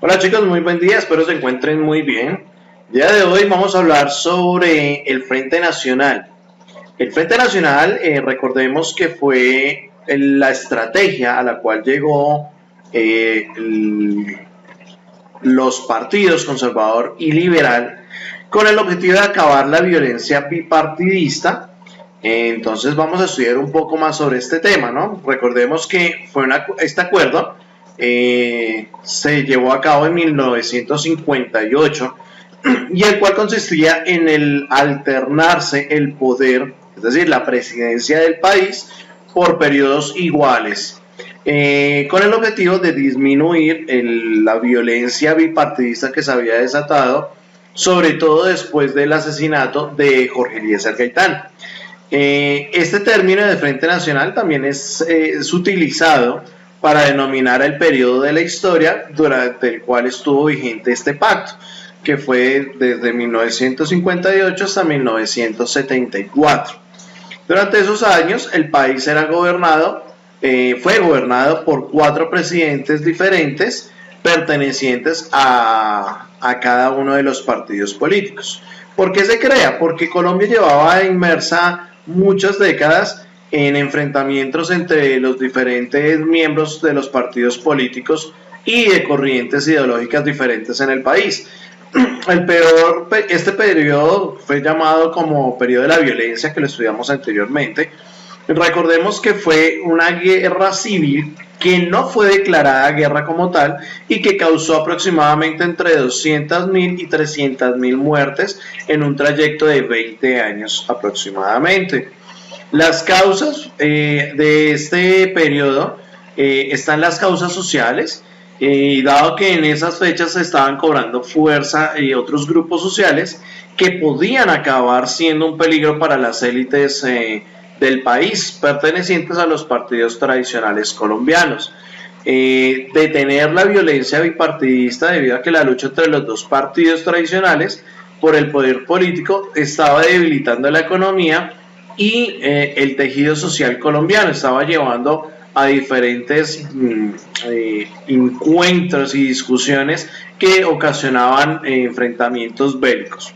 Hola chicos, muy buen día, espero se encuentren muy bien. El día de hoy vamos a hablar sobre el Frente Nacional. El Frente Nacional, recordemos que fue la estrategia a la cual llegó los partidos conservador y liberal con el objetivo de acabar la violencia bipartidista. Entonces vamos a estudiar un poco más sobre este tema, ¿no? Recordemos que este acuerdo se llevó a cabo en 1958 y el cual consistía en el alternarse el poder, es decir, la presidencia del país por periodos iguales, con el objetivo de disminuir la violencia bipartidista que se había desatado, sobre todo después del asesinato de Jorge Eliezer Gaitán. Este término de Frente Nacional también es utilizado para denominar el periodo de la historia durante el cual estuvo vigente este pacto, que fue desde 1958 hasta 1974. Durante esos años el país fue gobernado por 4 presidentes diferentes pertenecientes a cada uno de los partidos políticos. ¿Por qué se crea? Porque Colombia llevaba inmersa muchas décadas en enfrentamientos entre los diferentes miembros de los partidos políticos y de corrientes ideológicas diferentes en el país. Este periodo fue llamado como periodo de la violencia, que lo estudiamos anteriormente. Recordemos que fue una guerra civil que no fue declarada guerra como tal y que causó aproximadamente entre 200.000 y 300.000 muertes en un trayecto de 20 años aproximadamente. Las causas de este periodo están las causas sociales, dado que en esas fechas se estaban cobrando fuerza otros grupos sociales que podían acabar siendo un peligro para las élites del país pertenecientes a los partidos tradicionales colombianos. Detener la violencia bipartidista debido a que la lucha entre los dos partidos tradicionales por el poder político estaba debilitando la economía y el tejido social colombiano, estaba llevando a diferentes encuentros y discusiones que ocasionaban enfrentamientos bélicos.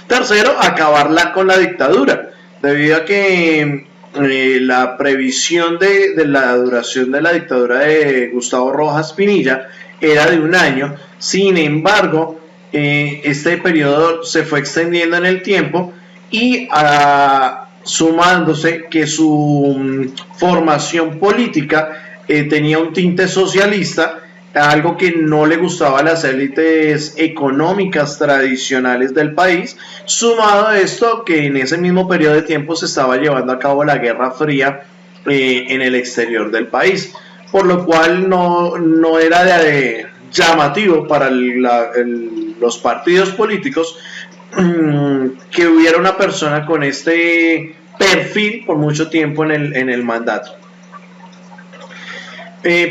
Tercero, acabar con la dictadura, debido a que la previsión de la duración de la dictadura de Gustavo Rojas Pinilla era de 1 año. Sin embargo, este periodo se fue extendiendo en el tiempo y sumándose que su formación política tenía un tinte socialista, algo que no le gustaba a las élites económicas tradicionales del país, sumado a esto que en ese mismo periodo de tiempo se estaba llevando a cabo la Guerra Fría en el exterior del país, por lo cual no era llamativo para los partidos políticos que hubiera una persona con este perfil por mucho tiempo en el mandato.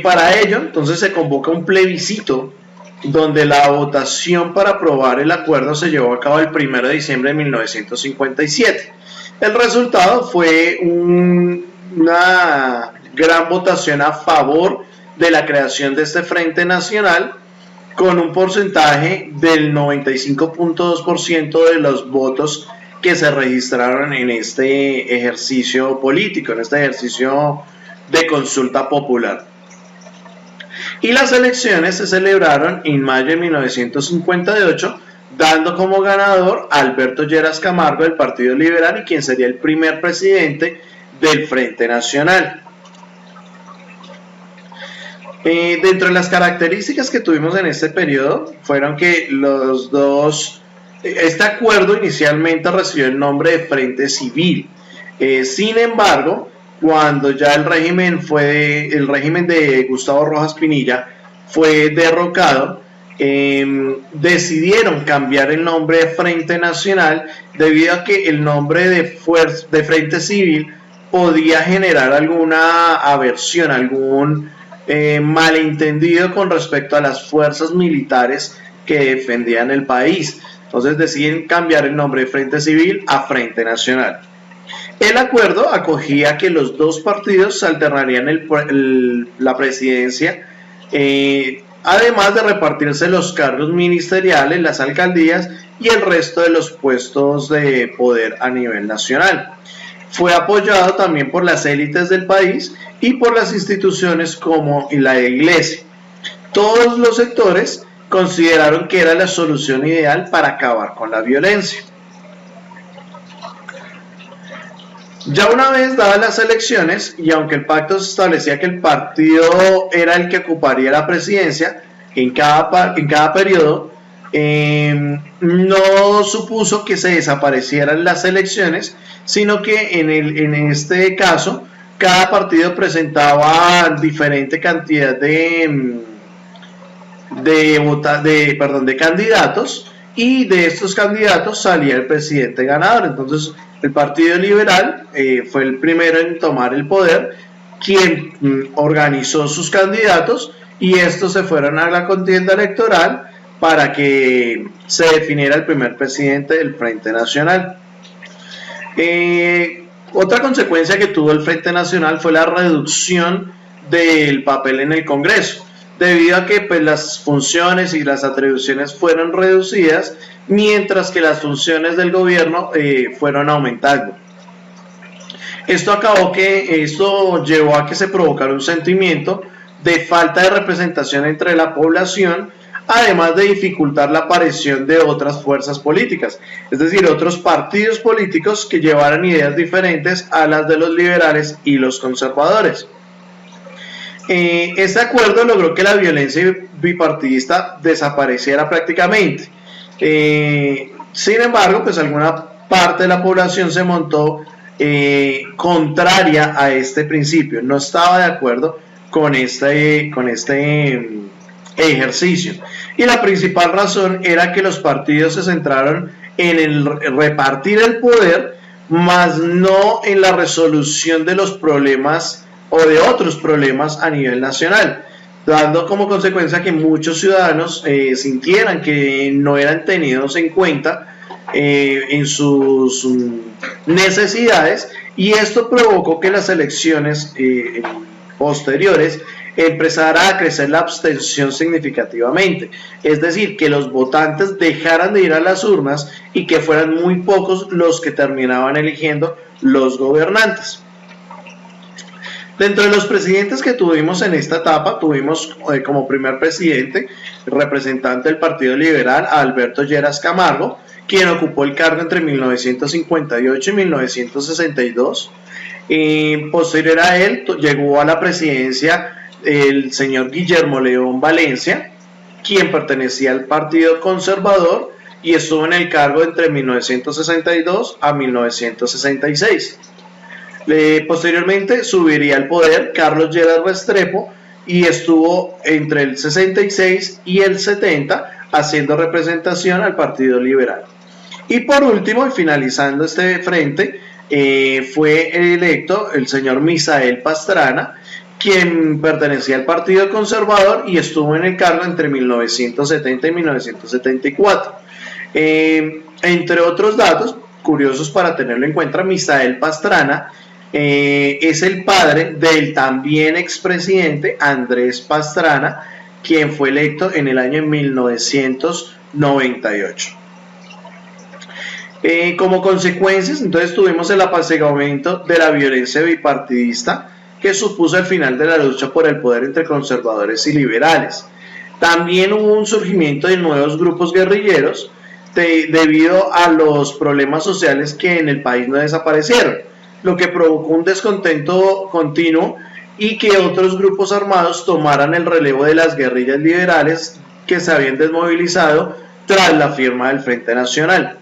Para ello, entonces se convoca un plebiscito donde la votación para aprobar el acuerdo se llevó a cabo el 1 de diciembre de 1957. El resultado fue una gran votación a favor de la creación de este Frente Nacional, con un porcentaje del 95.2% de los votos que se registraron en este ejercicio político, en este ejercicio de consulta popular. Y las elecciones se celebraron en mayo de 1958, dando como ganador a Alberto Lleras Camargo del Partido Liberal, y quien sería el primer presidente del Frente Nacional. Dentro de las características que tuvimos en este periodo fueron que este acuerdo inicialmente recibió el nombre de Frente Civil. Sin embargo, cuando ya el régimen de Gustavo Rojas Pinilla fue derrocado, decidieron cambiar el nombre de Frente Nacional, debido a que el nombre de Frente Civil podía generar alguna aversión, algún malentendido con respecto a las fuerzas militares que defendían el país. Entonces deciden cambiar el nombre de Frente Civil a Frente Nacional. El acuerdo acogía que los dos partidos alternarían la presidencia además de repartirse los cargos ministeriales, las alcaldías y el resto de los puestos de poder a nivel nacional. Fue apoyado también por las élites del país y por las instituciones como la Iglesia. Todos los sectores consideraron que era la solución ideal para acabar con la violencia. Ya una vez dadas las elecciones, y aunque el pacto establecía que el partido era el que ocuparía la presidencia en cada periodo, no supuso que se desaparecieran las elecciones, sino que en este caso cada partido presentaba diferente cantidad de candidatos, y de estos candidatos salía el presidente ganador. Entonces el Partido Liberal fue el primero en tomar el poder, quien organizó sus candidatos, y estos se fueron a la contienda electoral para que se definiera el primer presidente del Frente Nacional. Otra consecuencia que tuvo el Frente Nacional fue la reducción del papel en el Congreso, debido a que pues, las funciones y las atribuciones fueron reducidas, mientras que las funciones del gobierno fueron aumentando. Esto llevó a que se provocara un sentimiento de falta de representación entre la población, además de dificultar la aparición de otras fuerzas políticas, es decir, otros partidos políticos que llevaran ideas diferentes a las de los liberales y los conservadores. Este acuerdo logró que la violencia bipartidista desapareciera prácticamente. Sin embargo, pues alguna parte de la población se montó contraria a este principio, no estaba de acuerdo con este ejercicio, y la principal razón era que los partidos se centraron en el repartir el poder, más no en la resolución de los problemas o de otros problemas a nivel nacional, dando como consecuencia que muchos ciudadanos sintieran que no eran tenidos en cuenta en sus necesidades, y esto provocó que las elecciones posteriores empezara a crecer la abstención significativamente, es decir, que los votantes dejaran de ir a las urnas y que fueran muy pocos los que terminaban eligiendo los gobernantes. Dentro de los presidentes que tuvimos en esta etapa, tuvimos como primer presidente, representante del Partido Liberal, a Alberto Lleras Camargo, quien ocupó el cargo entre 1958 y 1962. Posterior a él llegó a la presidencia el señor Guillermo León Valencia, quien pertenecía al Partido Conservador y estuvo en el cargo entre 1962 a 1966. Posteriormente subiría al poder Carlos Lleras Restrepo y estuvo entre el 66 y el 70 haciendo representación al Partido Liberal. Y por último, y finalizando este frente, fue electo el señor Misael Pastrana, quien pertenecía al Partido Conservador y estuvo en el cargo entre 1970 y 1974. Entre otros datos curiosos para tenerlo en cuenta, Misael Pastrana es el padre del también expresidente Andrés Pastrana, quien fue electo en el año 1998. Como consecuencias, entonces tuvimos el apaciguamiento de la violencia bipartidista, que supuso el final de la lucha por el poder entre conservadores y liberales. También hubo un surgimiento de nuevos grupos guerrilleros debido a los problemas sociales que en el país no desaparecieron, lo que provocó un descontento continuo y que otros grupos armados tomaran el relevo de las guerrillas liberales que se habían desmovilizado tras la firma del Frente Nacional.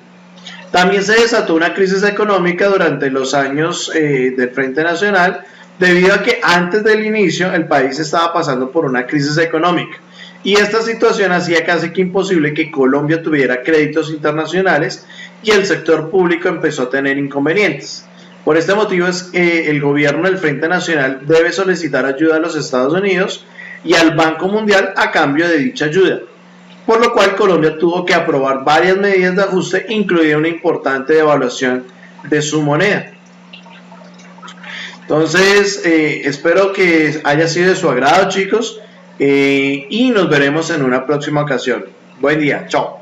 También se desató una crisis económica durante los años del Frente Nacional, debido a que antes del inicio el país estaba pasando por una crisis económica, y esta situación hacía casi que imposible que Colombia tuviera créditos internacionales y el sector público empezó a tener inconvenientes. Por este motivo el gobierno del Frente Nacional debe solicitar ayuda a los Estados Unidos y al Banco Mundial a cambio de dicha ayuda, por lo cual Colombia tuvo que aprobar varias medidas de ajuste, incluida una importante devaluación de su moneda. Entonces, espero que haya sido de su agrado, chicos. y nos veremos en una próxima ocasión. Buen día, chao.